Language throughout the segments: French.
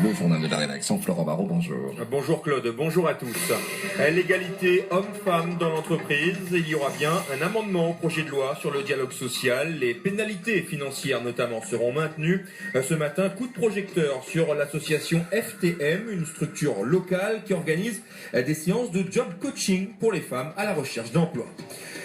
Le journal de la rédaction, Florent Barraud, bonjour. Bonjour Claude, bonjour à tous. L'égalité homme-femme dans l'entreprise, il y aura bien un amendement au projet de loi sur le dialogue social. Les pénalités financières notamment seront maintenues. Ce matin, coup de projecteur sur l'association FTM, une structure locale qui organise des séances de job coaching pour les femmes à la recherche d'emploi.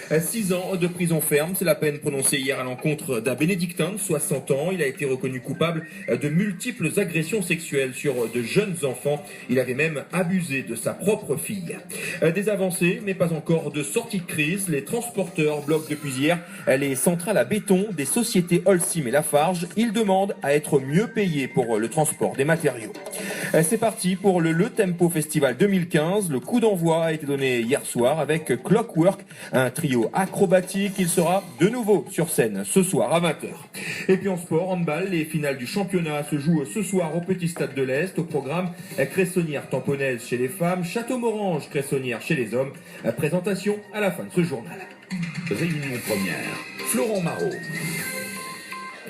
6 ans de prison ferme, c'est la peine prononcée hier à l'encontre d'un bénédictin de 60 ans. Il a été reconnu coupable de multiples agressions sexuelles sur de jeunes enfants. Il avait même abusé de sa propre fille. Des avancées, mais pas encore de sortie de crise. Les transporteurs bloquent depuis hier les centrales à béton des sociétés Holcim et Lafarge. Ils demandent à être mieux payés pour le transport des matériaux. C'est parti pour le Tempo Festival 2015. Le coup d'envoi a été donné hier soir avec Clockwork, un trio acrobatique. Il sera de nouveau sur scène ce soir à 20h. Et puis en sport, handball, les finales du championnat se jouent ce soir au Petit Stade de l'Est. Au programme, Cressonnière-Tamponnaise chez les femmes, Château-Morange-Cressonnière chez les hommes. Présentation à la fin de ce journal. Réunion première, Florent Barraud.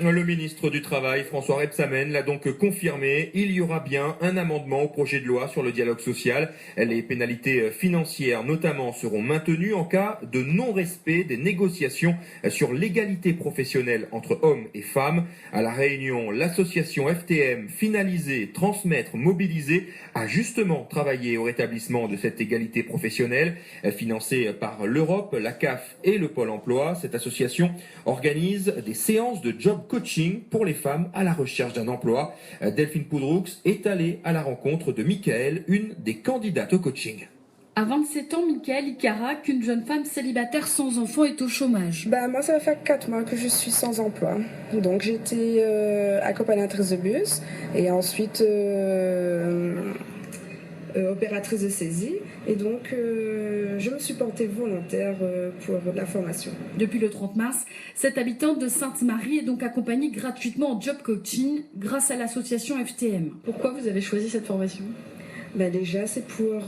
Le ministre du Travail, François Rebsamen, l'a donc confirmé. Il y aura bien un amendement au projet de loi sur le dialogue social. Les pénalités financières, notamment, seront maintenues en cas de non-respect des négociations sur l'égalité professionnelle entre hommes et femmes. À La Réunion, l'association FTM, finalisée, transmettre, mobiliser, a justement travaillé au rétablissement de cette égalité professionnelle. Financée par l'Europe, la CAF et le Pôle emploi, cette association organise des séances de job coaching pour les femmes à la recherche d'un emploi. Delphine Poudroux est allée à la rencontre de Michael, une des candidates au coaching. À 27 ans, Michael Icara, qu'une jeune femme célibataire sans enfant est au chômage. Moi, ça va faire 4 mois que je suis sans emploi. Donc, j'étais accompagnatrice de bus et ensuite opératrice de saisie. Et donc, je me suis portée volontaire pour la formation. Depuis le 30 mars, cette habitante de Sainte-Marie est donc accompagnée gratuitement en job coaching grâce à l'association FTM. Pourquoi vous avez choisi cette formation ? Déjà, c'est pour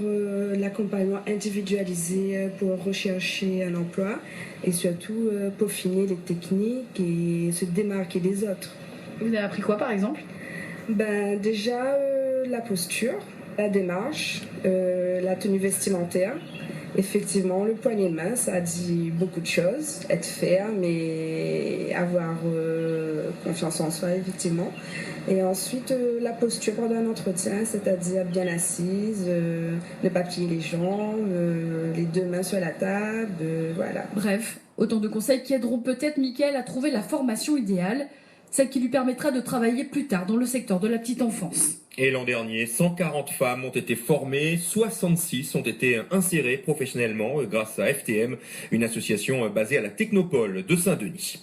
l'accompagnement individualisé pour rechercher un emploi et surtout peaufiner les techniques et se démarquer des autres. Vous avez appris quoi, par exemple ? Déjà, la posture, la démarche, la tenue vestimentaire. Effectivement, le poignet de main, ça dit beaucoup de choses. Être ferme et avoir confiance en soi, effectivement. Et ensuite, la posture pendant un entretien, c'est-à-dire bien assise, ne pas plier les jambes, les 2 mains sur la table, voilà. Bref, autant de conseils qui aideront peut-être Mickaël à trouver la formation idéale, celle qui lui permettra de travailler plus tard dans le secteur de la petite enfance. Et l'an dernier, 140 femmes ont été formées, 66 ont été insérées professionnellement grâce à FTM, une association basée à la Technopole de Saint-Denis.